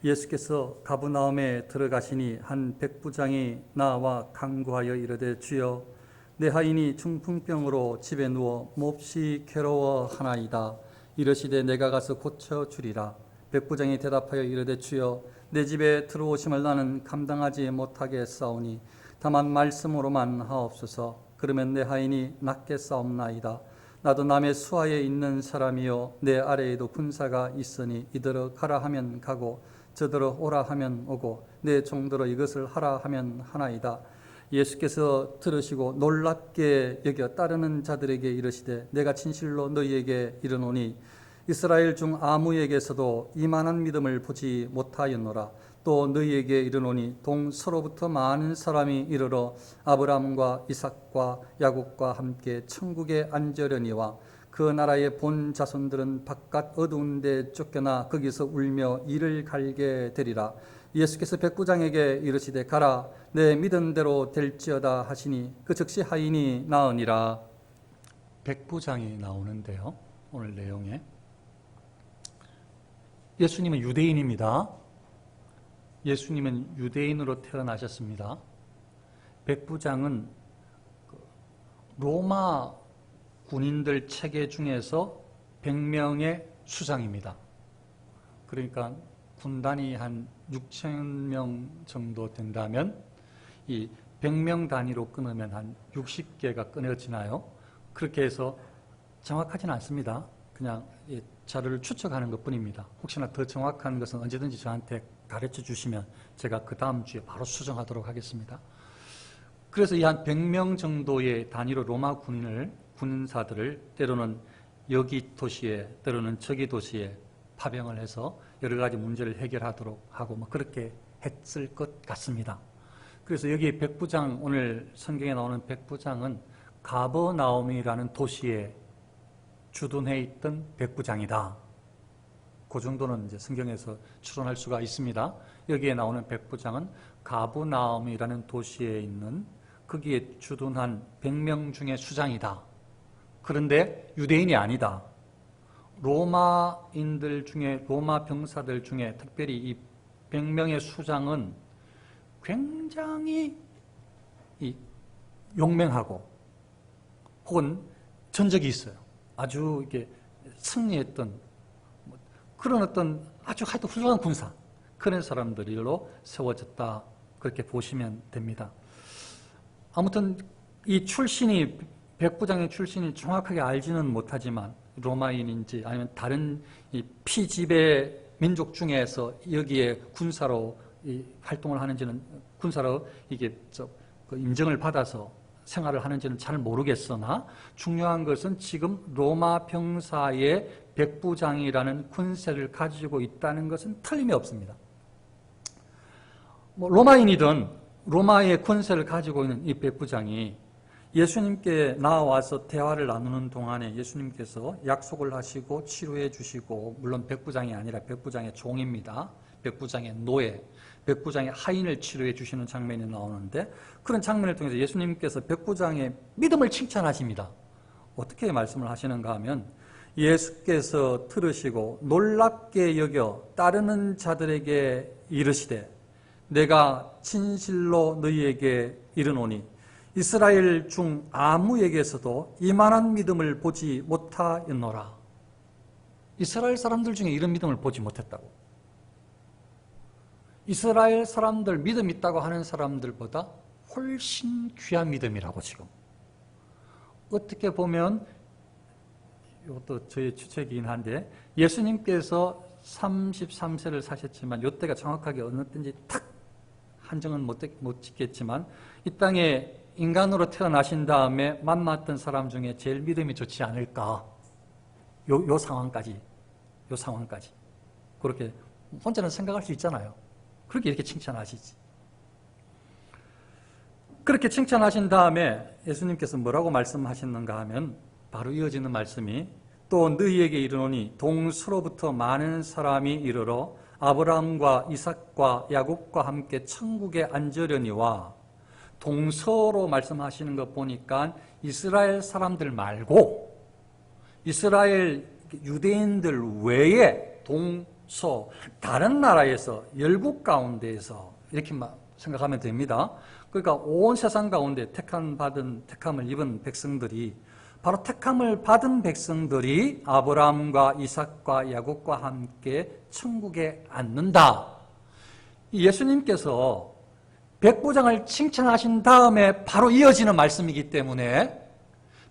예수께서 가브나움에 들어가시니 한 백부장이 나와 간구하여 이르되 주여 내 하인이 중풍병으로 집에 누워 몹시 괴로워하나이다. 이르시되 내가 가서 고쳐주리라. 백부장이 대답하여 이르되 주여 내 집에 들어오심을 나는 감당하지 못하겠사오니 다만 말씀으로만 하옵소서. 그러면 내 하인이 낫겠사옵나이다. 나도 남의 수하에 있는 사람이요 내 아래에도 군사가 있으니 이더러 가라 하면 가고 저더러 오라 하면 오고 내 종더러 이것을 하라 하면 하나이다. 예수께서 들으시고 놀랍게 여겨 따르는 자들에게 이르시되 내가 진실로 너희에게 이르노니 이스라엘 중 아무에게서도 이만한 믿음을 보지 못하였노라. 또 너희에게 이르노니 동서로부터 많은 사람이 이르러 아브라함과 이삭과 야곱과 함께 천국에 앉으려니와 그 나라의 본 자손들은 바깥 어두운 데 쫓겨나 거기서 울며 이를 갈게 되리라. 예수께서 백부장에게 이르시되 가라 내 믿은 대로 될지어다 하시니 그 즉시 하인이 나으니라. 백부장이 나오는데요, 오늘 내용에 예수님은 유대인입니다. 예수님은 유대인으로 태어나셨습니다. 백부장은 로마 군인들 체계 중에서 100명의 수장입니다. 그러니까 군단이 한 6,000명 정도 된다면 이 100명 단위로 끊으면 한 60개가 끊어지나요? 그렇게 해서 정확하지는 않습니다. 그냥 자료를 추측하는 것뿐입니다. 혹시나 더 정확한 것은 언제든지 저한테 가르쳐 주시면 제가 그 다음 주에 바로 수정하도록 하겠습니다. 그래서 이 한 100명 정도의 단위로 로마 군사들을 때로는 여기 도시에 때로는 저기 도시에 파병을 해서 여러 가지 문제를 해결하도록 하고 그렇게 했을 것 같습니다. 그래서 여기 백부장, 오늘 성경에 나오는 백부장은 가버나움이라는 도시에 주둔해 있던 백부장이다. 그 정도는 이제 성경에서 추론할 수가 있습니다. 여기에 나오는 백부장은 가버나움이라는 도시에 있는 거기에 주둔한 100명 중에 수장이다. 그런데 유대인이 아니다. 로마인들 중에, 로마 병사들 중에 특별히 이 100명의 수장은 굉장히 용맹하고 혹은 전적이 있어요. 아주 이게 승리했던 그런 어떤 아주 하여튼 훌륭한 군사, 그런 사람들로 세워졌다. 그렇게 보시면 됩니다. 아무튼 이 출신이, 백부장의 출신이 정확하게 알지는 못하지만 로마인인지 아니면 다른 이 피지배 민족 중에서 여기에 군사로 활동을 하는지는, 군사로 이게 인정을 받아서 생활을 하는지는 잘 모르겠으나 중요한 것은 지금 로마 병사의 백부장이라는 군세를 가지고 있다는 것은 틀림이 없습니다. 로마인이든 로마의 군세를 가지고 있는 이 백부장이 예수님께 나와서 대화를 나누는 동안에 예수님께서 약속을 하시고 치료해 주시고, 물론 백부장이 아니라 백부장의 종입니다. 백부장의 노예, 백부장의 하인을 치료해 주시는 장면이 나오는데, 그런 장면을 통해서 예수님께서 백부장의 믿음을 칭찬하십니다. 어떻게 말씀을 하시는가 하면, 예수께서 들으시고 놀랍게 여겨 따르는 자들에게 이르시되 내가 진실로 너희에게 이르노니 이스라엘 중 아무에게서도 이만한 믿음을 보지 못하였노라. 이스라엘 사람들 중에 이런 믿음을 보지 못했다고. 이스라엘 사람들, 믿음 있다고 하는 사람들보다 훨씬 귀한 믿음이라고. 지금 어떻게 보면 이것도 저의 추측이긴 한데, 예수님께서 33세를 사셨지만 이때가 정확하게 어느 때인지 탁 한정은 못 짓겠지만 이 땅에 인간으로 태어나신 다음에 만났던 사람 중에 제일 믿음이 좋지 않을까. 요 상황까지 그렇게 혼자는 생각할 수 있잖아요. 그렇게 이렇게 칭찬하시지. 그렇게 칭찬하신 다음에 예수님께서 뭐라고 말씀하셨는가 하면 바로 이어지는 말씀이, 또 너희에게 이르노니 동서로부터 많은 사람이 이르러 아브라함과 이삭과 야곱과 함께 천국에 앉으려니와, 동서로 말씀하시는 것 보니까 이스라엘 사람들 말고 이스라엘 유대인들 외에 다른 나라에서 열국 가운데에서 이렇게 생각하면 됩니다. 그러니까 온 세상 가운데 택함을 입은 백성들이 바로 택함을 받은 백성들이 아브라함과 이삭과 야곱과 함께 천국에 앉는다. 예수님께서 백부장을 칭찬하신 다음에 바로 이어지는 말씀이기 때문에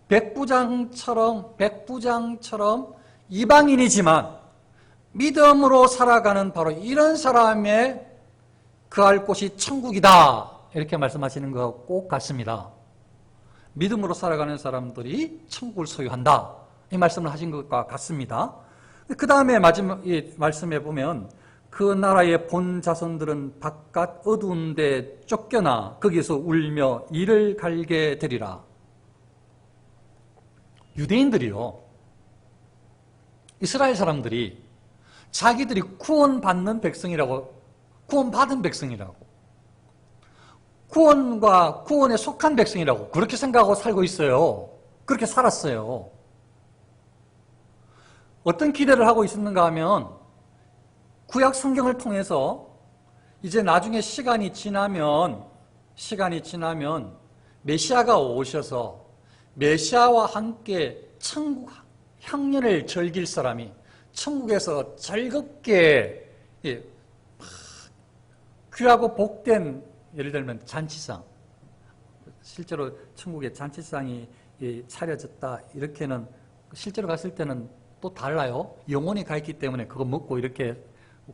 백부장처럼 이방인이지만 믿음으로 살아가는 바로 이런 사람의 거할 곳이 천국이다. 이렇게 말씀하시는 것과 꼭 같습니다. 믿음으로 살아가는 사람들이 천국을 소유한다. 이 말씀을 하신 것과 같습니다. 그 다음에 마지막 이 말씀에 보면 그 나라의 본 자손들은 바깥 어두운 데 쫓겨나 거기서 울며 이를 갈게 되리라. 유대인들이요, 이스라엘 사람들이 자기들이 구원받는 백성이라고, 구원받은 백성이라고, 구원과 구원에 속한 백성이라고 그렇게 생각하고 살고 있어요. 그렇게 살았어요. 어떤 기대를 하고 있었는가 하면 구약 성경을 통해서 이제 나중에 시간이 지나면 메시아가 오셔서 메시아와 함께 천국 향연을 즐길 사람이 천국에서 즐겁게 귀하고 복된, 예를 들면 잔치상, 실제로 천국에 잔치상이 차려졌다, 이렇게는 실제로 갔을 때는 또 달라요. 영혼이 가 있기 때문에 그거 먹고 이렇게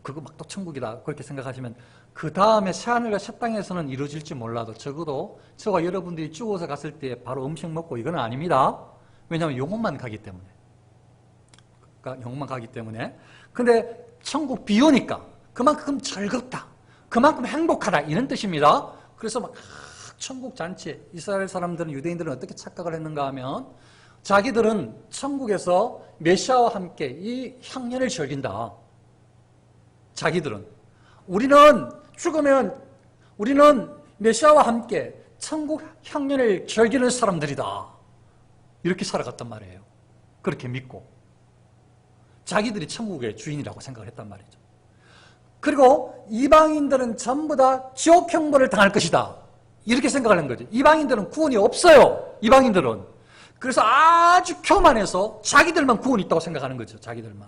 그거 막 또 천국이다 그렇게 생각하시면 그 다음에 새하늘과 새 땅에서는 이루어질지 몰라도 적어도 저와 여러분들이 죽어서 갔을 때 바로 음식 먹고 이건 아닙니다. 왜냐하면 영혼만 가기 때문에. 영혼만 가기 때문에. 근데 천국 비 오니까 그만큼 즐겁다, 그만큼 행복하다, 이런 뜻입니다. 그래서 막 천국 잔치, 이스라엘 사람들은, 유대인들은 어떻게 착각을 했는가 하면 자기들은 천국에서 메시아와 함께 이 향연을 즐긴다. 자기들은, 우리는 죽으면 우리는 메시아와 함께 천국 향연을 즐기는 사람들이다, 이렇게 살아갔단 말이에요. 그렇게 믿고 자기들이 천국의 주인이라고 생각을 했단 말이죠. 그리고 이방인들은 전부 다 지옥 형벌을 당할 것이다, 이렇게 생각을 한 거죠. 이방인들은 구원이 없어요. 이방인들은. 그래서 아주 교만해서 자기들만 구원이 있다고 생각하는 거죠. 자기들만.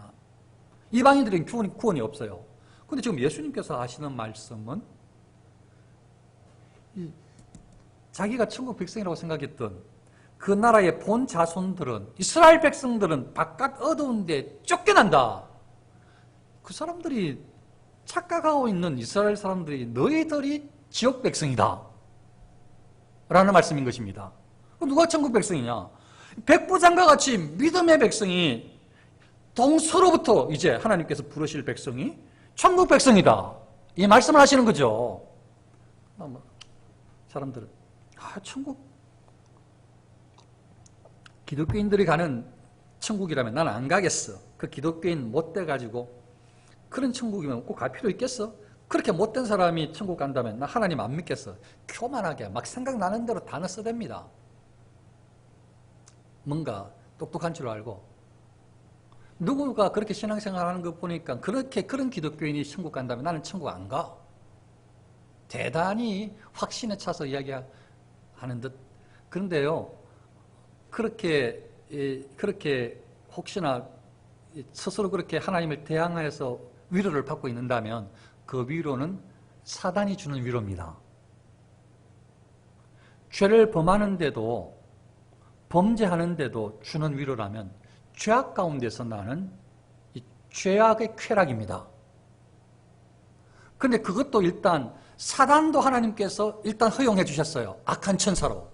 이방인들은 구원이 없어요. 근데 지금 예수님께서 하시는 말씀은 자기가 천국 백성이라고 생각했던 그 나라의 본 자손들은, 이스라엘 백성들은 바깥 어두운 데 쫓겨난다. 그 사람들이 착각하고 있는 이스라엘 사람들이 너희들이 지옥 백성이다 라는 말씀인 것입니다. 누가 천국 백성이냐? 백부장과 같이 믿음의 백성이, 동서로부터 이제 하나님께서 부르실 백성이 천국 백성이다, 이 말씀을 하시는 거죠. 사람들은 천국, 기독교인들이 가는 천국이라면 나는 안 가겠어. 그 기독교인 못돼 가지고 그런 천국이면 꼭 갈 필요 있겠어? 그렇게 못된 사람이 천국 간다면 나 하나님 안 믿겠어. 교만하게 막 생각나는 대로 단어 써댑니다. 뭔가 똑똑한 줄 알고. 누구가 그렇게 신앙생활하는 거 보니까 그런 기독교인이 천국 간다면 나는 천국 안 가. 대단히 확신에 차서 이야기하는 듯. 그런데요, 그렇게 혹시나 스스로 그렇게 하나님을 대항해서 위로를 받고 있는다면 그 위로는 사단이 주는 위로입니다. 죄를 범하는데도, 범죄하는데도 주는 위로라면 죄악 가운데서 나는 이 죄악의 쾌락입니다. 그런데 그것도 일단 사단도 하나님께서 일단 허용해 주셨어요. 악한 천사로.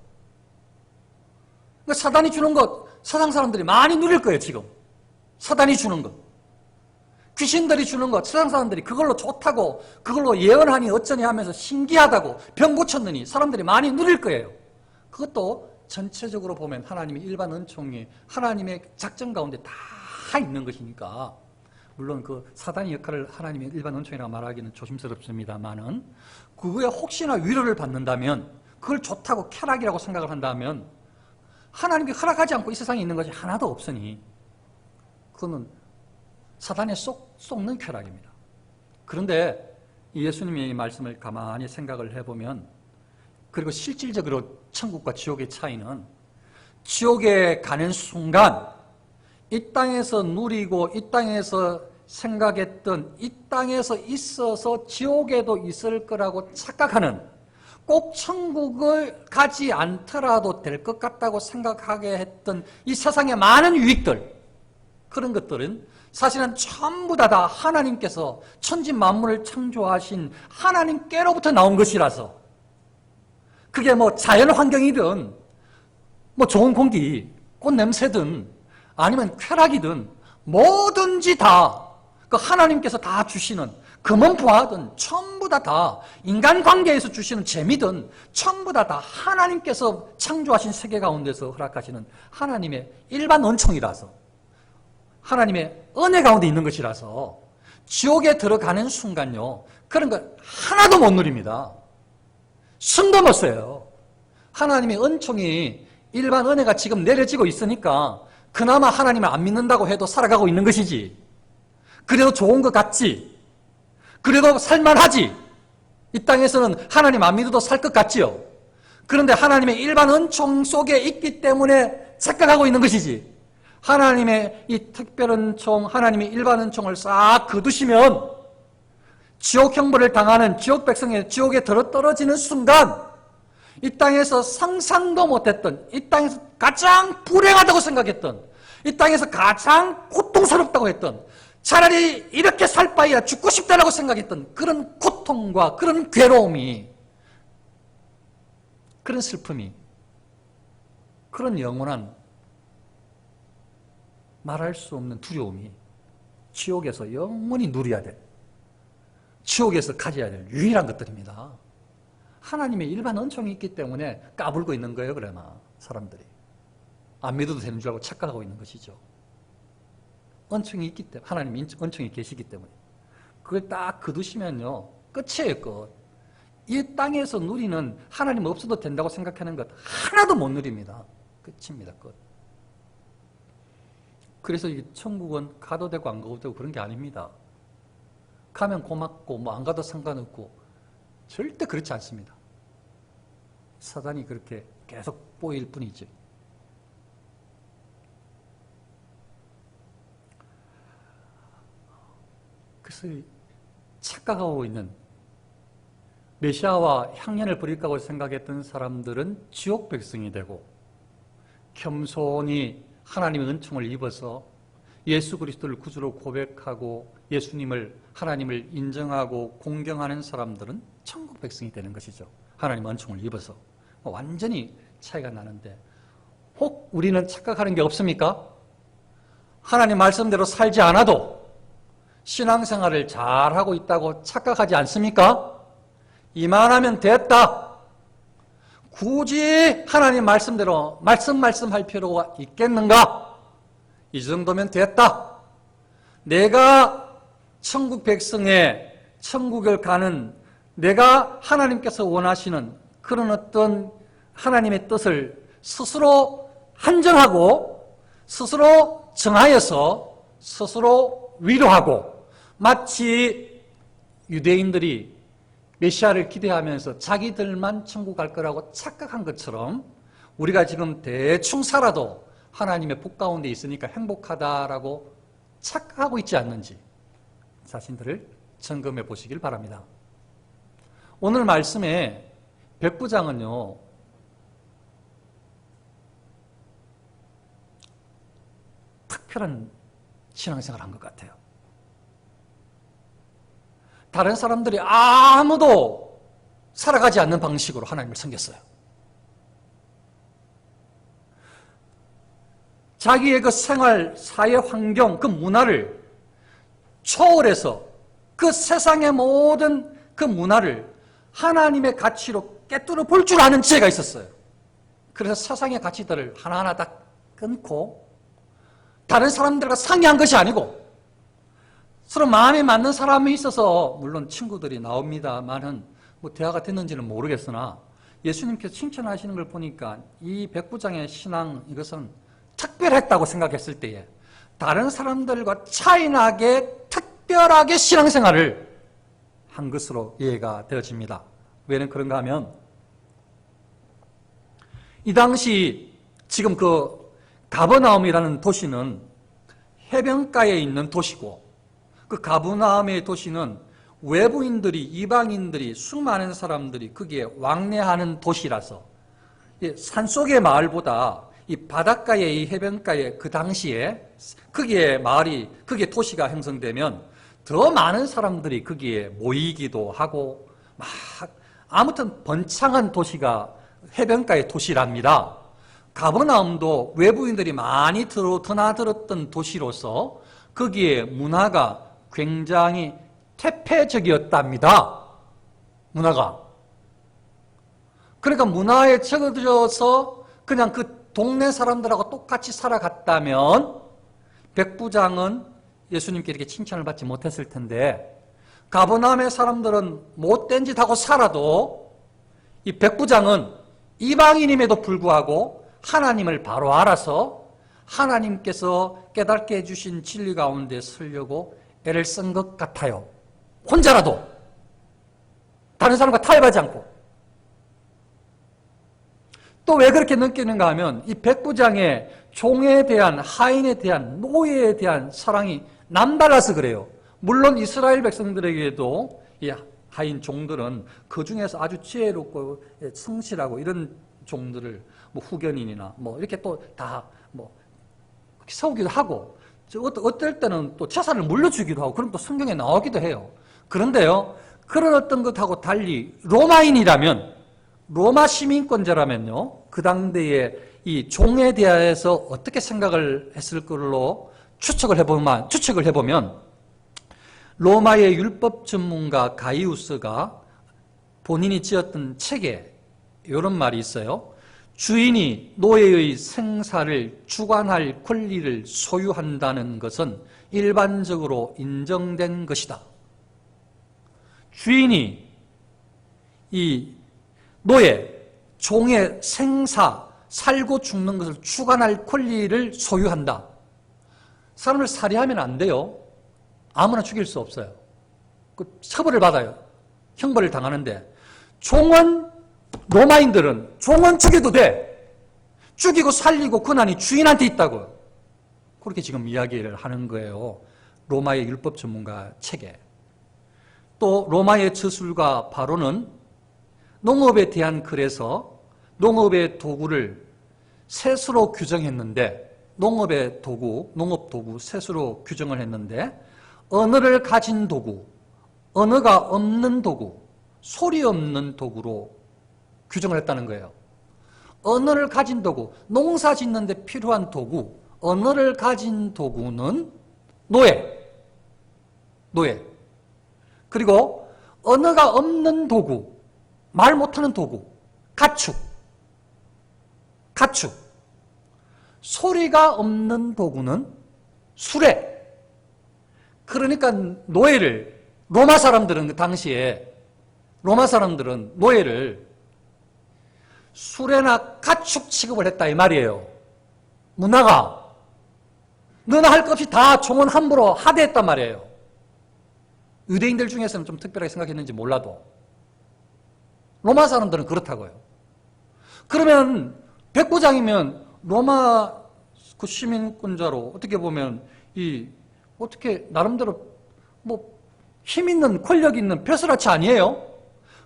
그러니까 사단이 주는 것, 세상 사람들이 많이 누릴 거예요. 지금 사단이 주는 것, 귀신들이 주는 것, 세상 사람들이 그걸로 좋다고, 그걸로 예언하니 어쩌니 하면서 신기하다고, 병 고쳤느니 사람들이 많이 누릴 거예요. 그것도 전체적으로 보면 하나님의 일반 은총이 하나님의 작전 가운데 다 있는 것이니까, 물론 그 사단의 역할을 하나님의 일반 은총이라고 말하기는 조심스럽습니다만은, 그거에 혹시나 위로를 받는다면, 그걸 좋다고 쾌락이라고 생각을 한다면 하나님께 허락하지 않고 이 세상에 있는 것이 하나도 없으니 그거는 사단에 쏙는 쾌락입니다. 그런데 예수님의 이 말씀을 가만히 생각을 해보면, 그리고 실질적으로 천국과 지옥의 차이는, 지옥에 가는 순간 이 땅에서 누리고 이 땅에서 생각했던, 이 땅에서 있어서 지옥에도 있을 거라고 착각하는, 꼭 천국을 가지 않더라도 될 것 같다고 생각하게 했던 이 세상의 많은 유익들, 그런 것들은 사실은 전부 다 하나님께서 천지 만물을 창조하신 하나님께로부터 나온 것이라서, 그게 뭐 자연 환경이든 뭐 좋은 공기, 꽃 냄새든 아니면 쾌락이든 뭐든지 다 그 하나님께서 다 주시는, 금은 부하든 전부 다 인간관계에서 주시는 재미든 전부 다 하나님께서 창조하신 세계 가운데서 허락하시는 하나님의 일반 은총이라서, 하나님의 은혜 가운데 있는 것이라서 지옥에 들어가는 순간요, 그런 거 하나도 못 누립니다. 숨도 못 쉬어요. 하나님의 은총이, 일반 은혜가 지금 내려지고 있으니까 그나마 하나님을 안 믿는다고 해도 살아가고 있는 것이지, 그래도 좋은 것 같지, 그래도 살만하지, 이 땅에서는 하나님 안 믿어도 살 것 같지요. 그런데 하나님의 일반 은총 속에 있기 때문에 착각하고 있는 것이지, 하나님의 이 특별 은총, 하나님의 일반 은총을 싹 거두시면 지옥 형벌을 당하는 지옥 백성의 지옥에 떨어지는 순간, 이 땅에서 상상도 못했던, 이 땅에서 가장 불행하다고 생각했던, 이 땅에서 가장 고통스럽다고 했던, 차라리 이렇게 살 바에야 죽고 싶다라고 생각했던 그런 고통과 그런 괴로움이, 그런 슬픔이, 그런 영원한 말할 수 없는 두려움이 지옥에서 영원히 누려야 될, 지옥에서 가져야 될 유일한 것들입니다. 하나님의 일반 은총이 있기 때문에 까불고 있는 거예요. 그러나 사람들이 안 믿어도 되는 줄 알고 착각하고 있는 것이죠. 은총이 있기 때문에, 하나님 은총이 계시기 때문에 그걸 딱 거두시면요, 끝이에요. 끝. 이 땅에서 누리는, 하나님 없어도 된다고 생각하는 것 하나도 못 누립니다. 끝입니다. 끝. 그래서 이 천국은 가도 되고 안 가도 되고 그런 게 아닙니다. 가면 고맙고 뭐 안 가도 상관없고, 절대 그렇지 않습니다. 사단이 그렇게 계속 보일 뿐이지. 그래서 착각하고 있는, 메시아와 향연을 부릴까고 생각했던 사람들은 지옥 백성이 되고, 겸손히 하나님의 은총을 입어서 예수 그리스도를 구주로 고백하고 예수님을, 하나님을 인정하고 공경하는 사람들은 천국 백성이 되는 것이죠. 하나님의 은총을 입어서. 완전히 차이가 나는데, 혹 우리는 착각하는 게 없습니까? 하나님 말씀대로 살지 않아도 신앙생활을 잘하고 있다고 착각하지 않습니까? 이만하면 됐다. 굳이 하나님 말씀대로 말씀할 필요가 있겠는가? 이 정도면 됐다. 내가 천국 백성의, 천국을 가는, 내가 하나님께서 원하시는 그런 어떤 하나님의 뜻을 스스로 한정하고, 스스로 정하여서 스스로 위로하고, 마치 유대인들이 메시아를 기대하면서 자기들만 천국 갈 거라고 착각한 것처럼, 우리가 지금 대충 살아도 하나님의 복 가운데 있으니까 행복하다라고 착각하고 있지 않는지 자신들을 점검해 보시길 바랍니다. 오늘 말씀의 백부장은요, 특별한 신앙생활을 한 것 같아요. 다른 사람들이 아무도 살아가지 않는 방식으로 하나님을 섬겼어요. 자기의 그 생활, 사회 환경, 그 문화를 초월해서 그 세상의 모든 그 문화를 하나님의 가치로 꿰뚫어 볼 줄 아는 지혜가 있었어요. 그래서 세상의 가치들을 하나하나 다 끊고, 다른 사람들과 상의한 것이 아니고, 서로 마음에 맞는 사람이 있어서 물론 친구들이 나옵니다만은 뭐 대화가 됐는지는 모르겠으나, 예수님께서 칭찬하시는 걸 보니까 이 백부장의 신앙, 이것은 특별했다고 생각했을 때에 다른 사람들과 차이나게 특별하게 신앙생활을 한 것으로 이해가 되어집니다. 왜는 그런가 하면 이 당시 지금 그 가버나움이라는 도시는 해변가에 있는 도시고 그 가버나움의 도시는 외부인들이 이방인들이 수많은 사람들이 거기에 왕래하는 도시라서 산속의 마을보다 이 바닷가에 이 해변가에 그 당시에 거기에 마을이 거기에 도시가 형성되면 더 많은 사람들이 거기에 모이기도 하고 막 아무튼 번창한 도시가 해변가의 도시랍니다. 가버나움도 외부인들이 많이 드나들었던 도시로서 거기에 문화가 굉장히 태폐적이었답니다. 문화가. 그러니까 문화에 적어들어서 그냥 그 동네 사람들하고 똑같이 살아갔다면 백부장은 예수님께 이렇게 칭찬을 받지 못했을 텐데 가버나움의 사람들은 못된 짓 하고 살아도 이 백부장은 이방인임에도 불구하고 하나님을 바로 알아서 하나님께서 깨닫게 해주신 진리 가운데 서려고 애를 쓴 것 같아요. 혼자라도 다른 사람과 타협하지 않고. 또 왜 그렇게 느끼는가 하면 이 백부장의 종에 대한 하인에 대한 노예에 대한 사랑이 남달라서 그래요. 물론 이스라엘 백성들에게도 이 하인 종들은 그 중에서 아주 지혜롭고 성실하고 이런 종들을 뭐 후견인이나 뭐 이렇게 또 다 뭐 세우기도 하고 어떨 때는 또 재산을 물려주기도 하고 그럼 또 성경에 나오기도 해요. 그런데요, 그런 어떤 것하고 달리 로마인이라면 로마 시민권자라면요, 그 당대에 이 종에 대해서 어떻게 생각을 했을 걸로 추측을 해보면 로마의 율법 전문가 가이우스가 본인이 지었던 책에 이런 말이 있어요. 주인이 노예의 생사를 주관할 권리를 소유한다는 것은 일반적으로 인정된 것이다. 주인이 이 노예, 종의 생사, 살고 죽는 것을 주관할 권리를 소유한다. 사람을 살해하면 안 돼요. 아무나 죽일 수 없어요. 그 처벌을 받아요. 형벌을 당하는데 종은 로마인들은 종은 죽여도 돼. 죽이고 살리고 권한이 주인한테 있다고. 그렇게 지금 이야기를 하는 거예요. 로마의 율법 전문가 책에. 또 로마의 저술가 바로는 농업에 대한 글에서 농업의 도구를 셋으로 규정했는데 농업 도구 셋으로 규정을 했는데 언어를 가진 도구, 언어가 없는 도구, 소리 없는 도구로 규정을 했다는 거예요. 언어를 가진 도구, 농사 짓는데 필요한 도구, 언어를 가진 도구는 노예. 그리고 언어가 없는 도구, 말 못하는 도구, 가축. 소리가 없는 도구는 수레. 그러니까 노예를, 로마 사람들은 그 당시에 노예를 수레나 가축 취급을 했다 이 말이에요. 문화가. 너나 할 것 없이 다 종은 함부로 하대했단 말이에요. 유대인들 중에서는 좀 특별하게 생각했는지 몰라도 로마 사람들은 그렇다고요. 그러면 백부장이면 로마 그 시민권자로 어떻게 보면 어떻게 나름대로 뭐 힘 있는 권력 있는 벼슬아치 아니에요?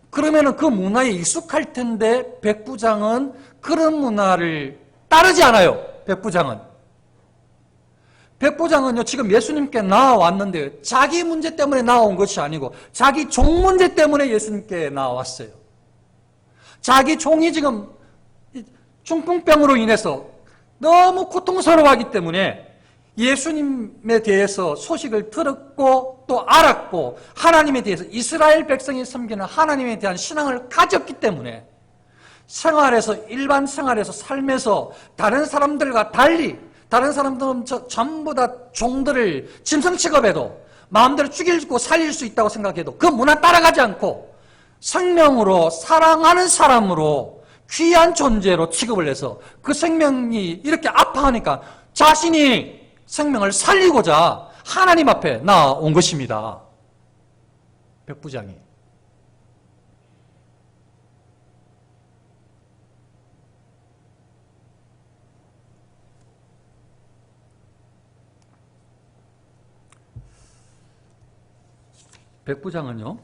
그러면은 그 문화에 익숙할 텐데 백부장은 그런 문화를 따르지 않아요. 백부장은요 지금 예수님께 나와왔는데 자기 문제 때문에 나온 것이 아니고 자기 종 문제 때문에 예수님께 나왔어요. 자기 종이 지금 중풍병으로 인해서 너무 고통스러워하기 때문에 예수님에 대해서 소식을 들었고 또 알았고 하나님에 대해서 이스라엘 백성이 섬기는 하나님에 대한 신앙을 가졌기 때문에 일반 생활에서 삶에서 다른 사람들과 달리 다른 사람들은 전부 다 종들을 짐승 취급해도 마음대로 죽이고 살릴 수 있다고 생각해도 그 문화 따라가지 않고 생명으로 사랑하는 사람으로 귀한 존재로 취급을 해서 그 생명이 이렇게 아파하니까 자신이 생명을 살리고자 하나님 앞에 나온 것입니다. 백부장이. 백부장은요,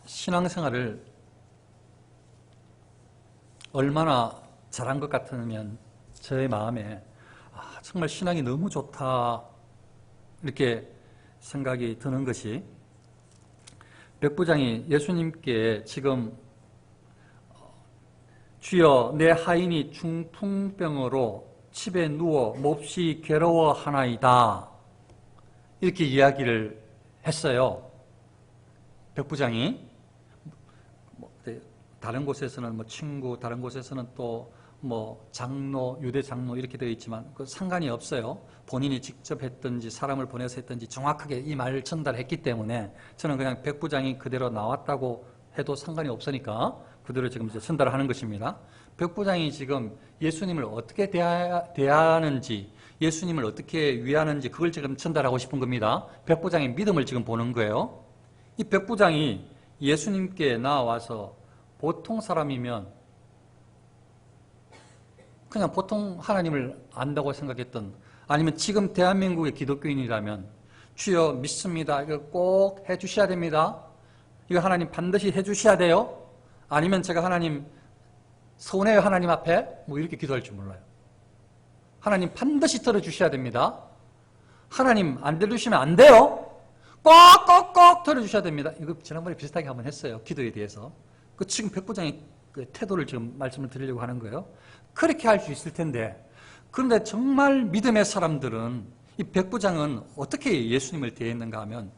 신앙생활을 얼마나 잘한 것 같으면 저의 마음에 정말 신앙이 너무 좋다 이렇게 생각이 드는 것이, 백부장이 예수님께 지금 주여 내 하인이 중풍병으로 집에 누워 몹시 괴로워하나이다 이렇게 이야기를 했어요. 백부장이 다른 곳에서는 친구, 다른 곳에서는 또 장로, 유대 장로 이렇게 되어 있지만 그 상관이 없어요. 본인이 직접 했든지 사람을 보내서 했든지 정확하게 이 말을 전달했기 때문에 저는 그냥 백부장이 그대로 나왔다고 해도 상관이 없으니까 그대로 지금 이제 전달하는 것입니다. 백부장이 지금 예수님을 어떻게 대하는지, 예수님을 어떻게 위하는지 그걸 지금 전달하고 싶은 겁니다. 백부장의 믿음을 지금 보는 거예요. 이 백부장이 예수님께 나와서 보통 사람이면 그냥 보통 하나님을 안다고 생각했던, 아니면 지금 대한민국의 기독교인이라면 주여 믿습니다, 이거 꼭 해주셔야 됩니다, 이거 하나님 반드시 해주셔야 돼요, 아니면 제가 하나님 서운해요 하나님 앞에, 이렇게 기도할 줄 몰라요. 하나님 반드시 들어주셔야 됩니다, 하나님 안 들어주시면 안 돼요, 꼭 들어주셔야 됩니다. 이거 지난번에 비슷하게 한번 했어요, 기도에 대해서. 지금 백부장의 그 태도를 지금 말씀을 드리려고 하는 거예요. 그렇게 할 수 있을 텐데, 그런데 정말 믿음의 사람들은, 이 백부장은 어떻게 예수님을 대했는가 하면,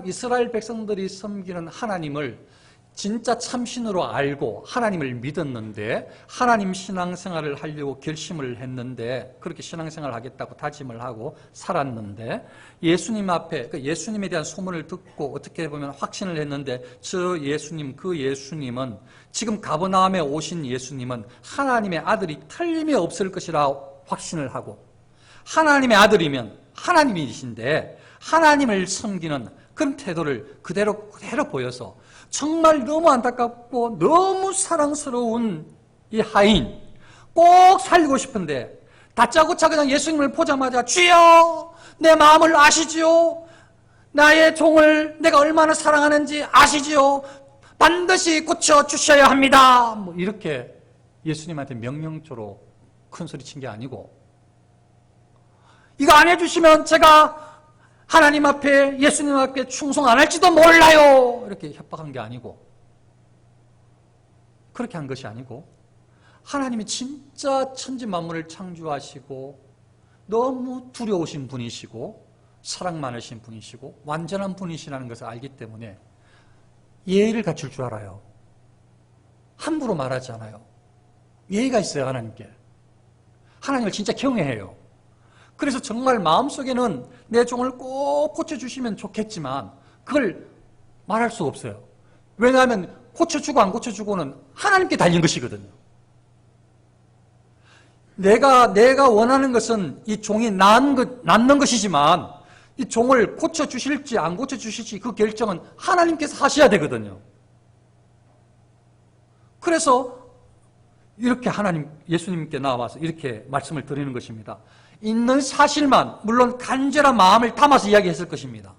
이스라엘 백성들이 섬기는 하나님을 진짜 참신으로 알고 하나님을 믿었는데, 하나님 신앙생활을 하려고 결심을 했는데, 그렇게 신앙생활을 하겠다고 다짐을 하고 살았는데, 예수님 앞에, 예수님에 대한 소문을 듣고 어떻게 보면 확신을 했는데, 저 예수님, 그 예수님은, 지금 가버나움에 오신 예수님은 하나님의 아들이 틀림없을 것이라 확신을 하고, 하나님의 아들이면 하나님이신데 하나님을 섬기는 그런 태도를 그대로 보여서 정말 너무 안타깝고 너무 사랑스러운 이 하인, 꼭 살리고 싶은데 다짜고짜 그냥 예수님을 보자마자 주여 내 마음을 아시지요, 나의 종을 내가 얼마나 사랑하는지 아시지요, 반드시 고쳐주셔야 합니다, 이렇게 예수님한테 명령조로 큰 소리 친 게 아니고, 이거 안 해주시면 제가 하나님 앞에, 예수님 앞에 충성 안 할지도 몰라요, 이렇게 협박한 게 아니고, 그렇게 한 것이 아니고, 하나님이 진짜 천지 만물을 창조하시고 너무 두려우신 분이시고 사랑 많으신 분이시고 완전한 분이시라는 것을 알기 때문에 예의를 갖출 줄 알아요. 함부로 말하지 않아요. 예의가 있어요. 하나님께. 하나님을 진짜 경외해요. 그래서 정말 마음속에는 내 종을 꼭 고쳐주시면 좋겠지만 그걸 말할 수가 없어요. 왜냐하면 고쳐주고 안 고쳐주고는 하나님께 달린 것이거든요. 내가 원하는 것은 이 종이 낫는 것이지만 이 종을 고쳐주실지 안 고쳐주실지 그 결정은 하나님께서 하셔야 되거든요. 그래서 이렇게 예수님께 나와서 이렇게 말씀을 드리는 것입니다. 있는 사실만, 물론 간절한 마음을 담아서 이야기했을 것입니다.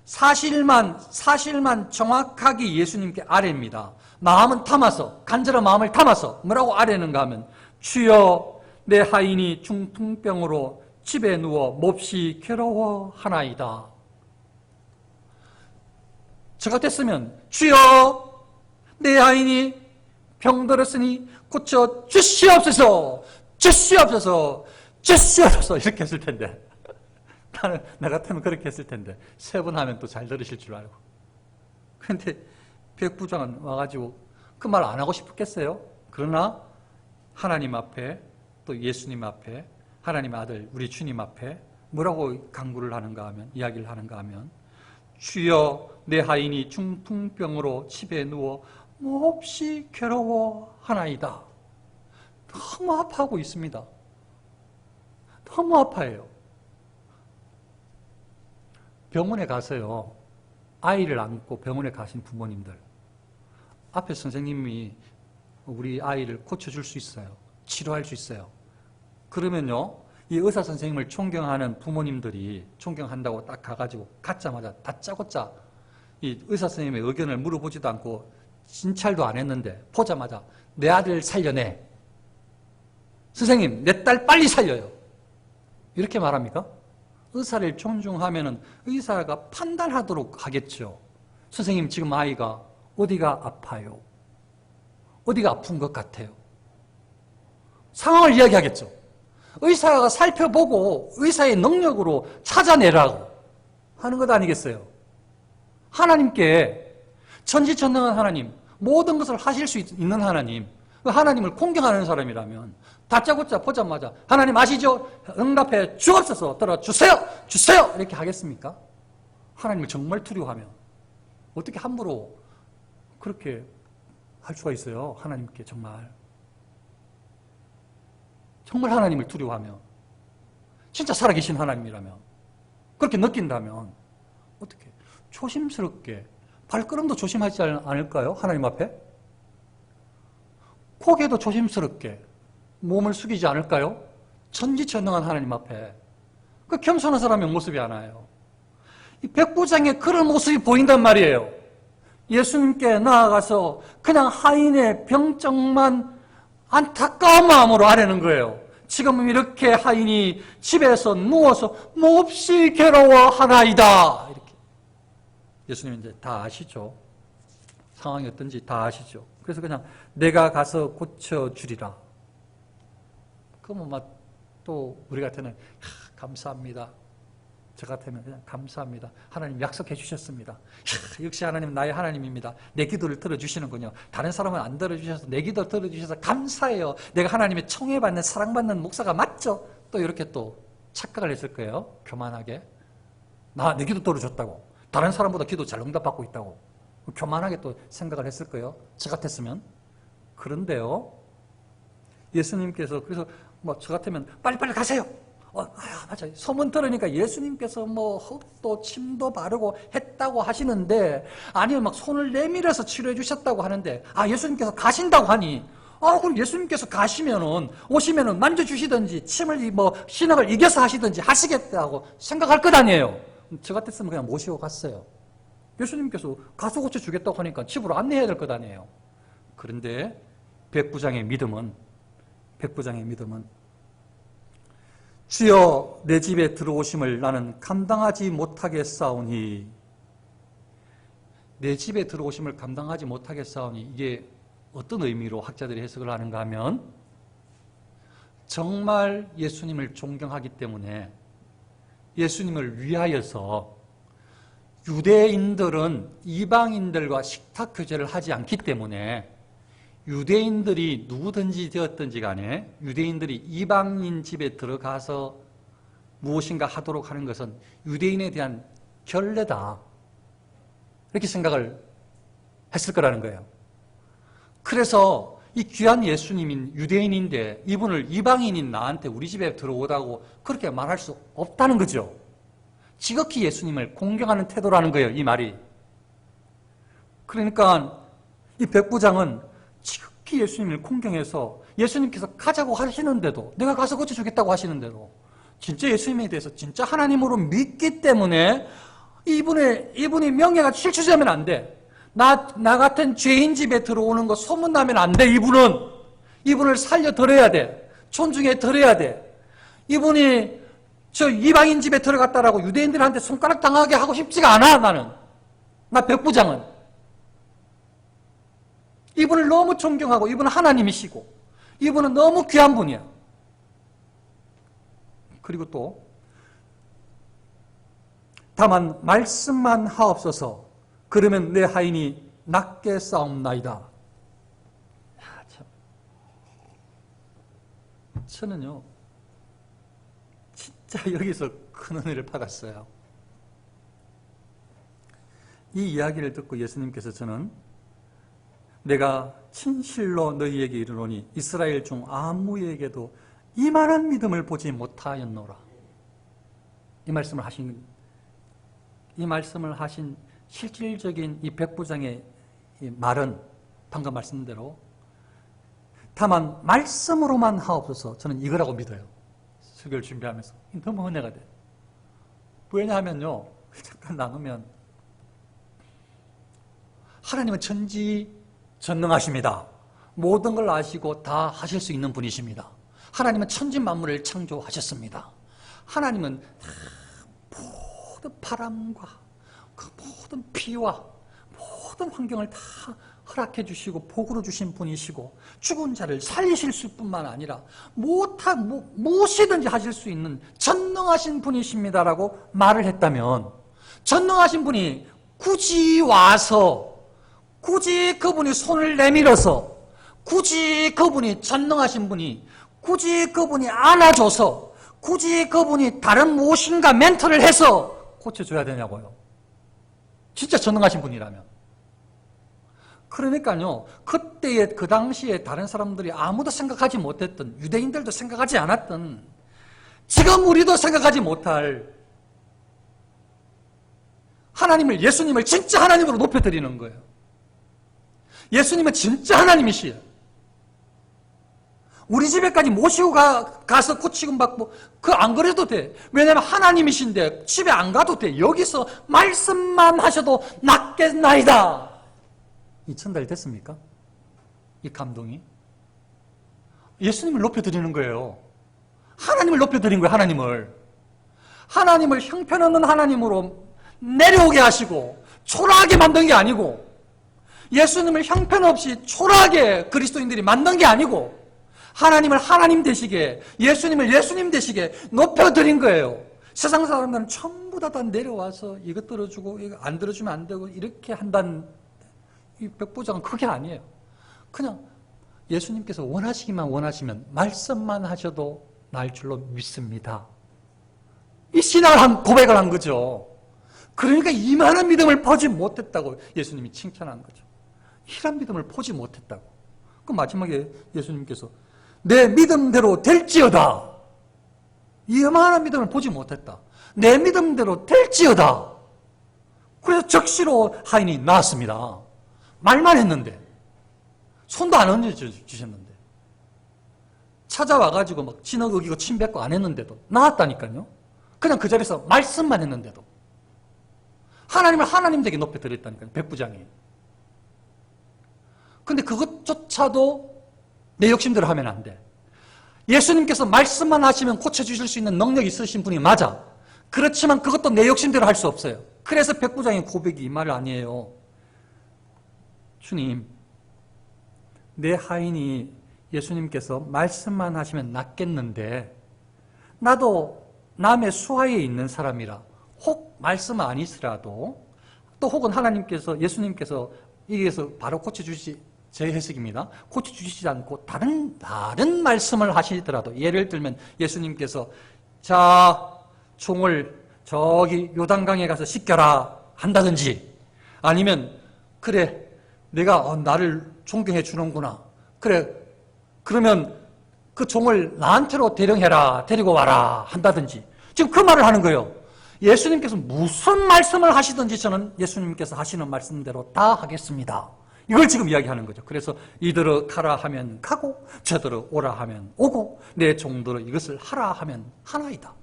사실만 정확하게 예수님께 아뢰입니다. 마음은 담아서, 간절한 마음을 담아서 뭐라고 아뢰는가 하면 주여 내 하인이 중풍병으로 집에 누워 몹시 괴로워하나이다. 저 같았으면 주여 내 하인이 병들었으니 고쳐 주시옵소서, 주시옵소서, 주시옵소서 이렇게 했을 텐데 나 같으면 그렇게 했을 텐데 3번 하면 또 잘 들으실 줄 알고. 그런데 백부장은 와가지고 그 말 안 하고 싶었겠어요? 그러나 하나님 앞에 또 예수님 앞에 하나님의 아들 우리 주님 앞에 뭐라고 강구를 하는가 하면, 이야기를 하는가 하면 주여 내 하인이 중풍병으로 집에 누워 몹시 괴로워하나이다. 너무 아파하고 있습니다. 너무 아파해요. 병원에 가서요, 아이를 안고 병원에 가신 부모님들, 앞에 선생님이 우리 아이를 고쳐줄 수 있어요. 치료할 수 있어요. 그러면요, 이 의사 선생님을 존경하는 부모님들이 존경한다고 딱 가가지고 갖자마자 다짜고짜 이 의사 선생님의 의견을 물어보지도 않고 진찰도 안 했는데 보자마자 내 아들 살려내. 선생님, 내 딸 빨리 살려요. 이렇게 말합니까? 의사를 존중하면은 의사가 판단하도록 하겠죠. 선생님, 지금 아이가 어디가 아파요? 어디가 아픈 것 같아요? 상황을 이야기하겠죠. 의사가 살펴보고 의사의 능력으로 찾아내라고 하는 것 아니겠어요? 하나님께, 천지천능한 하나님, 모든 것을 하실 수 있는 하나님, 그 하나님을 공경하는 사람이라면 다짜고짜 보자마자 하나님 아시죠? 응답해 주옵소서, 들어주세요! 주세요! 이렇게 하겠습니까? 하나님을 정말 두려워하면 어떻게 함부로 그렇게 할 수가 있어요? 하나님께 정말 하나님을 두려워하면, 진짜 살아계신 하나님이라면, 그렇게 느낀다면 어떻게 조심스럽게, 발걸음도 조심하지 않을까요? 하나님 앞에? 고개도 조심스럽게 몸을 숙이지 않을까요? 천지천능한 하나님 앞에. 그 겸손한 사람의 모습이 하나예요. 이 백부장의 그런 모습이 보인단 말이에요. 예수님께 나아가서 그냥 하인의 병정만 안타까운 마음으로 아뢰는 거예요. 지금 이렇게 하인이 집에서 누워서 몹시 괴로워하나이다. 이렇게. 예수님은 이제 다 아시죠. 상황이 어떤지 다 아시죠. 그래서 그냥 내가 가서 고쳐주리라. 그러면 막 또 우리 같으면 감사합니다. 저 같으면 그냥 감사합니다. 하나님 약속해 주셨습니다. 역시 하나님 나의 하나님입니다. 내 기도를 들어주시는군요. 다른 사람은 안 들어주셔서 내 기도를 들어주셔서 감사해요. 내가 하나님의 청해받는 사랑받는 목사가 맞죠? 또 이렇게 또 착각을 했을 거예요. 교만하게. 나 내 기도 들어줬다고. 다른 사람보다 기도 잘 응답받고 있다고. 교만하게 또 생각을 했을 거예요. 저 같았으면. 그런데요, 예수님께서 그래서 뭐 저 같으면 빨리빨리 가세요. 맞아요. 소문 들으니까 예수님께서 뭐 흙도 침도 바르고 했다고 하시는데, 아니면 막 손을 내밀어서 치료해 주셨다고 하는데, 예수님께서 가신다고 하니, 그럼 예수님께서 가시면은, 오시면은 만져주시든지, 침을 신앙을 이겨서 하시든지 하시겠다고 생각할 것 아니에요. 저 같았으면 그냥 모시고 갔어요. 예수님께서 가서 고쳐주겠다고 하니까 집으로 안내해야 될 것 아니에요. 그런데 백부장의 믿음은 주여 내 집에 들어오심을 나는 감당하지 못하겠사오니, 내 집에 들어오심을 감당하지 못하겠사오니, 이게 어떤 의미로 학자들이 해석을 하는가 하면, 정말 예수님을 존경하기 때문에 예수님을 위하여서 유대인들은 이방인들과 식탁 교제를 하지 않기 때문에, 유대인들이 누구든지 되었든지 간에 유대인들이 이방인 집에 들어가서 무엇인가 하도록 하는 것은 유대인에 대한 결례다, 이렇게 생각을 했을 거라는 거예요. 그래서 이 귀한 예수님인 유대인인데 이분을 이방인인 나한테 우리 집에 들어오다고 그렇게 말할 수 없다는 거죠. 지극히 예수님을 공경하는 태도라는 거예요, 이 말이. 그러니까 이 백부장은 지극히 예수님을 공경해서 예수님께서 가자고 하시는데도, 내가 가서 고쳐주겠다고 하시는데도 진짜 예수님에 대해서 진짜 하나님으로 믿기 때문에 이분이 명예가 실추되면 안 돼. 나 같은 죄인 집에 들어오는 거 소문나면 안 돼. 이분을 살려드려야 돼. 존중해 드려야 돼. 이분이 저 이방인 집에 들어갔다라고 유대인들한테 손가락 당하게 하고 싶지가 않아. 나 백부장은 이분을 너무 존경하고, 이분은 하나님이시고, 이분은 너무 귀한 분이야. 그리고 또 다만 말씀만 하옵소서. 그러면 내 하인이 낫게 싸움나이다. 참. 저는요, 진짜 여기서 큰 은혜를 받았어요. 이 이야기를 듣고 예수님께서 저는 내가 진실로 너희에게 이르노니 이스라엘 중 아무에게도 이만한 믿음을 보지 못하였노라. 이 말씀을 하신 실질적인 이 백부장의 이 말은 방금 말씀대로 다만 말씀으로만 하옵소서. 저는 이거라고 믿어요. 설교를 준비하면서 너무 은혜가 돼요. 왜냐하면요, 잠깐 나누면 하나님은 전지전능하십니다. 모든 걸 아시고 다 하실 수 있는 분이십니다. 하나님은 천지 만물을 창조하셨습니다. 하나님은 모든 바람과 그 모든 비와 모든 환경을 다 허락해 주시고 복으로 주신 분이시고 죽은 자를 살리실 뿐만 아니라 무엇이든지 하실 수 있는 전능하신 분이십니다라고 말을 했다면, 전능하신 분이 굳이 와서, 굳이 그분이 손을 내밀어서, 굳이 그분이 전능하신 분이, 굳이 그분이 안아줘서, 굳이 그분이 다른 무엇인가 멘토를 해서 고쳐줘야 되냐고요. 진짜 전능하신 분이라면. 그러니까요, 그 당시에 다른 사람들이 아무도 생각하지 못했던, 유대인들도 생각하지 않았던, 지금 우리도 생각하지 못할 하나님을, 예수님을 진짜 하나님으로 높여드리는 거예요. 예수님은 진짜 하나님이시에요. 우리 집에까지 모시고 가서 고치금 받고, 안 그래도 돼. 왜냐면 하나님이신데 집에 안 가도 돼. 여기서 말씀만 하셔도 낫겠나이다. 이 전달이 됐습니까? 이 감동이? 예수님을 높여드리는 거예요. 하나님을 높여드린 거예요, 하나님을 형편없는 하나님으로 내려오게 하시고 초라하게 만든 게 아니고, 예수님을 형편없이 초라하게 그리스도인들이 만든 게 아니고, 하나님을 하나님 되시게, 예수님을 예수님 되시게 높여드린 거예요. 세상 사람들은 전부 다 내려와서 이것 들어주고 이거 안 들어주면 안 되고 이렇게 한다는, 이 백부장은 그게 아니에요. 그냥 예수님께서 원하시면 말씀만 하셔도 날 줄로 믿습니다. 이 신앙을 고백을 한 거죠. 그러니까 이만한 믿음을 보지 못했다고 예수님이 칭찬한 거죠. 이런 믿음을 보지 못했다고. 그 마지막에 예수님께서 내 믿음대로 될지어다. 이만한 믿음을 보지 못했다. 내 믿음대로 될지어다. 그래서 적시로 하인이 나왔습니다. 말만 했는데, 손도 안 얹어주셨는데, 찾아와가지고 막 진흙 침 뱉고 안 했는데도 나왔다니까요. 그냥 그 자리에서 말씀만 했는데도 하나님을 하나님 되게 높여드렸다니까요, 백부장이. 근데 그것조차도 내 욕심대로 하면 안 돼. 예수님께서 말씀만 하시면 고쳐주실 수 있는 능력이 있으신 분이 맞아. 그렇지만 그것도 내 욕심대로 할 수 없어요. 그래서 백부장의 고백이 이 말 아니에요. 주님, 내 하인이 예수님께서 말씀만 하시면 낫겠는데, 나도 남의 수하에 있는 사람이라 혹 말씀 아니시라도, 또 혹은 하나님께서, 예수님께서 여기에서 바로 고쳐주시, 제 해석입니다. 고쳐주시지 않고 다른 말씀을 하시더라도, 예를 들면 예수님께서 자, 종을 저기 요단강에 가서 씻겨라 한다든지, 아니면 그래, 내가 나를 존경해 주는구나, 그래, 그러면 그 종을 나한테로 데리고 와라 한다든지, 지금 그 말을 하는 거예요. 예수님께서 무슨 말씀을 하시든지 저는 예수님께서 하시는 말씀대로 다 하겠습니다. 이걸 지금 이야기하는 거죠. 그래서 이들을 가라 하면 가고, 저들을 오라 하면 오고, 내 종들을 이것을 하라 하면 하나이다.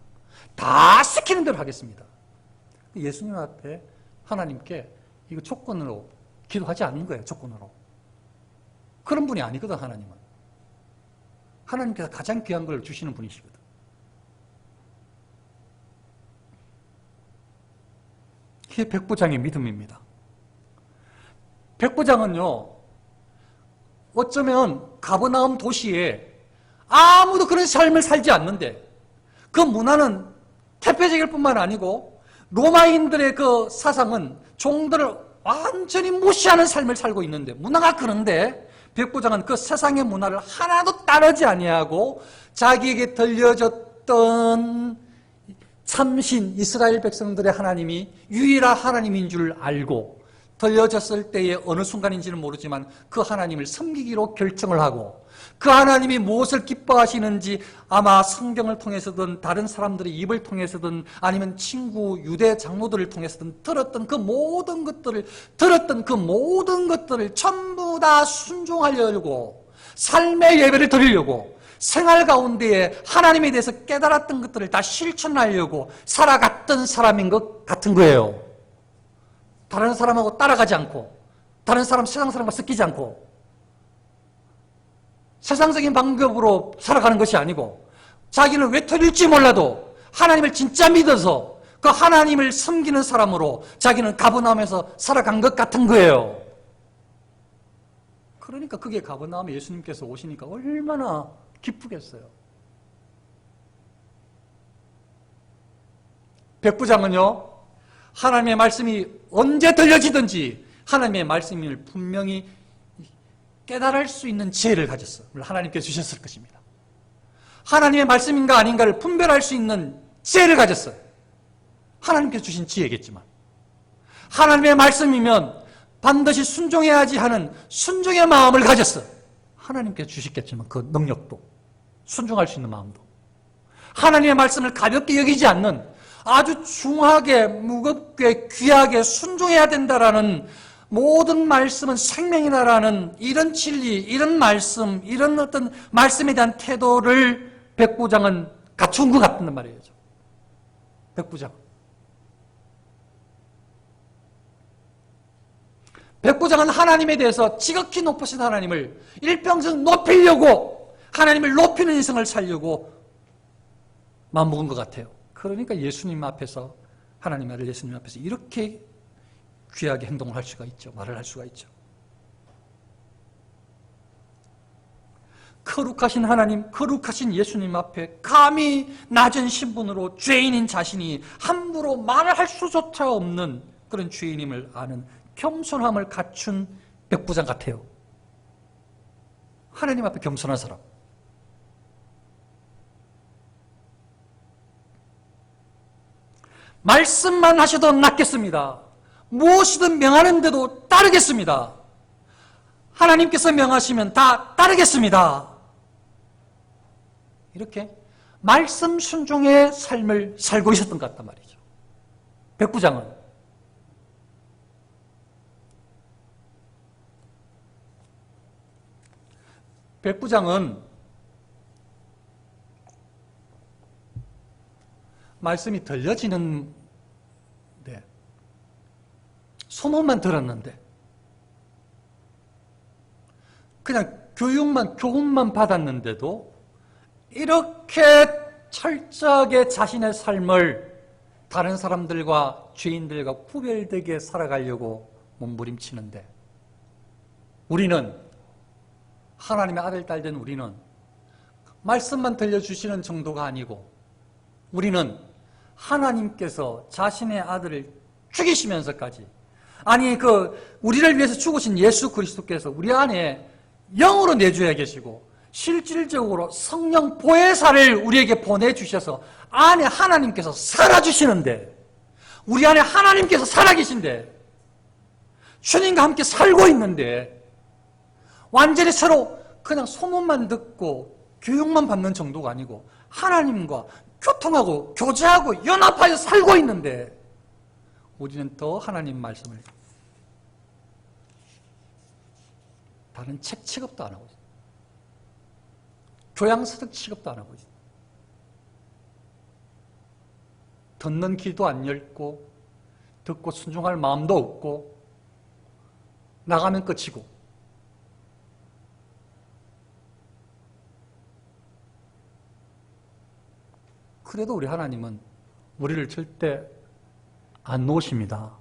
다 시키는 대로 하겠습니다. 예수님 앞에 하나님께 이거 조건으로 기도하지 않는 거예요. 조건으로. 그런 분이 아니거든, 하나님은. 하나님께서 가장 귀한 걸 주시는 분이시거든. 이게 백부장의 믿음입니다. 백부장은요, 어쩌면 가버나움 도시에 아무도 그런 삶을 살지 않는데, 그 문화는 태폐적일 뿐만 아니고 로마인들의 그 사상은 종들을 완전히 무시하는 삶을 살고 있는데, 문화가 그런데 백부장은 그 세상의 문화를 하나도 따르지 아니하고 자기에게 들려졌던 참신 이스라엘 백성들의 하나님이 유일한 하나님인 줄 알고, 들려졌을 때의 어느 순간인지는 모르지만 그 하나님을 섬기기로 결정을 하고 그 하나님이 무엇을 기뻐하시는지 아마 성경을 통해서든 다른 사람들의 입을 통해서든 아니면 친구 유대 장로들을 통해서든 들었던 그 모든 것들을 전부 다 순종하려고 삶의 예배를 드리려고 생활 가운데에 하나님에 대해서 깨달았던 것들을 다 실천하려고 살아갔던 사람인 것 같은 거예요. 다른 사람하고 따라가지 않고 다른 사람 세상 사람과 섞이지 않고 세상적인 방법으로 살아가는 것이 아니고 자기는 왜 틀릴지 몰라도 하나님을 진짜 믿어서 그 하나님을 섬기는 사람으로 자기는 가버나움에서 살아간 것 같은 거예요. 그러니까 그게 가버나움에 예수님께서 오시니까 얼마나 기쁘겠어요. 백부장은요, 하나님의 말씀이 언제 들려지든지 하나님의 말씀을 분명히 깨달을 수 있는 지혜를 가졌어요. 하나님께서 주셨을 것입니다. 하나님의 말씀인가 아닌가를 분별할 수 있는 지혜를 가졌어요. 하나님께서 주신 지혜겠지만 하나님의 말씀이면 반드시 순종해야지 하는 순종의 마음을 가졌어요. 하나님께서 주셨겠지만 그 능력도 순종할 수 있는 마음도 하나님의 말씀을 가볍게 여기지 않는 아주 중하게 무겁게 귀하게 순종해야 된다라는 모든 말씀은 생명이다라는 이런 진리, 이런 말씀, 이런 어떤 말씀에 대한 태도를 백부장은 갖춘 것 같단 말이에요. 백부장. 백부장은 하나님에 대해서 지극히 높으신 하나님을 일평생 높이려고 하나님을 높이는 인생을 살려고 마음먹은 것 같아요. 그러니까 예수님 앞에서 하나님의 아들 예수님 앞에서 이렇게 귀하게 행동을 할 수가 있죠. 말을 할 수가 있죠. 거룩하신 하나님, 거룩하신 예수님 앞에 감히 낮은 신분으로 죄인인 자신이 함부로 말을 할 수조차 없는 그런 죄인임을 아는 겸손함을 갖춘 백부장 같아요. 하나님 앞에 겸손한 사람. 말씀만 하셔도 낫겠습니다. 무엇이든 명하는데도 따르겠습니다. 하나님께서 명하시면 다 따르겠습니다. 이렇게 말씀 순종의 삶을 살고 있었던 것 같단 말이죠. 백부장은. 백부장은 말씀이 들려지는데 소문만 들었는데 그냥 교훈만 받았는데도 이렇게 철저하게 자신의 삶을 다른 사람들과 죄인들과 구별되게 살아가려고 몸부림치는데 우리는 하나님의 아들, 딸 된 우리는 말씀만 들려주시는 정도가 아니고 우리는 하나님께서 자신의 아들을 죽이시면서까지 아니 우리를 위해서 죽으신 예수 그리스도께서 우리 안에 영으로 내주어 계시고 실질적으로 성령 보혜사를 우리에게 보내주셔서 안에 하나님께서 살아주시는데 우리 안에 하나님께서 살아계신데 주님과 함께 살고 있는데 완전히 서로 그냥 소문만 듣고 교육만 받는 정도가 아니고 하나님과 교통하고 교제하고 연합하여 살고 있는데 우리는 더 하나님 말씀을 다른 책 취급도 안 하고 있어요. 교양서적 취급도 안 하고 있어요. 듣는 귀도 안 열고 듣고 순종할 마음도 없고 나가면 끝이고 그래도 우리 하나님은 우리를 절대 안 놓으십니다.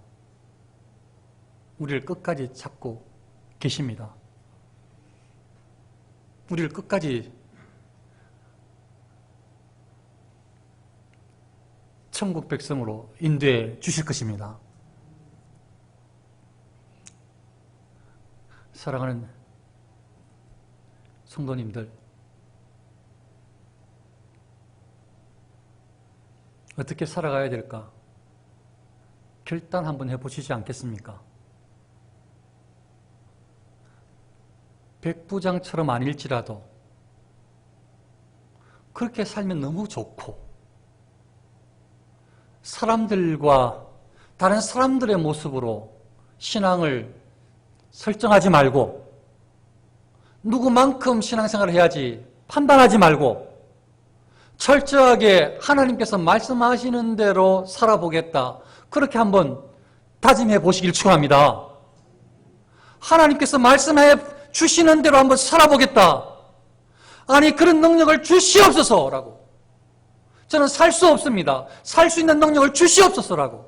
우리를 끝까지 잡고 계십니다. 우리를 끝까지 천국 백성으로 인도해 주실 것입니다. 사랑하는 성도님들, 어떻게 살아가야 될까? 결단 한번 해보시지 않겠습니까? 백부장처럼 아닐지라도 그렇게 살면 너무 좋고 사람들과 다른 사람들의 모습으로 신앙을 설정하지 말고 누구만큼 신앙생활을 해야지 판단하지 말고 철저하게 하나님께서 말씀하시는 대로 살아보겠다. 그렇게 한번 다짐해 보시길 축원합니다. 하나님께서 말씀해 주시는 대로 한번 살아보겠다. 아니 그런 능력을 주시옵소서라고. 저는 살 수 없습니다. 살 수 있는 능력을 주시옵소서라고.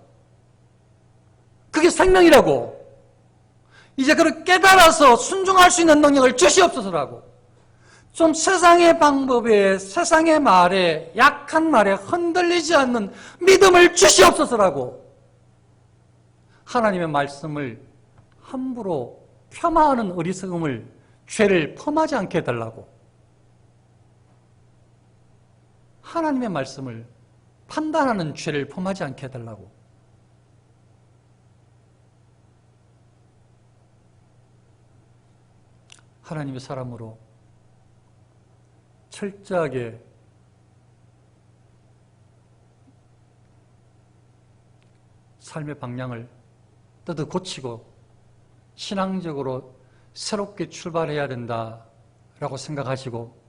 그게 생명이라고. 이제 그걸 깨달아서 순종할 수 있는 능력을 주시옵소서라고. 좀 세상의 방법에, 세상의 말에, 약한 말에 흔들리지 않는 믿음을 주시옵소서라고. 하나님의 말씀을 함부로 폄하하는 어리석음을, 죄를 범하지 않게 해달라고. 하나님의 말씀을 판단하는 죄를 범하지 않게 해달라고. 하나님의 사람으로 철저하게 삶의 방향을 떠도 고치고 신앙적으로 새롭게 출발해야 된다라고 생각하시고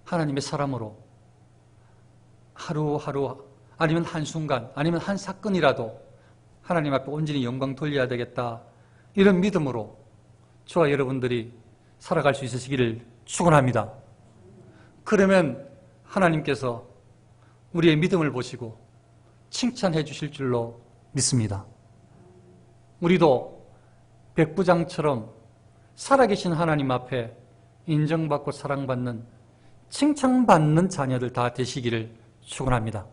하나님의 사람으로 하루하루 아니면 한순간 아니면 한 사건이라도 하나님 앞에 온전히 영광 돌려야 되겠다 이런 믿음으로 저와 여러분들이 살아갈 수 있으시기를 축원합니다. 그러면 하나님께서 우리의 믿음을 보시고 칭찬해 주실 줄로 믿습니다. 우리도 백부장처럼 살아계신 하나님 앞에 인정받고 사랑받는 칭찬받는 자녀들 다 되시기를 축원합니다.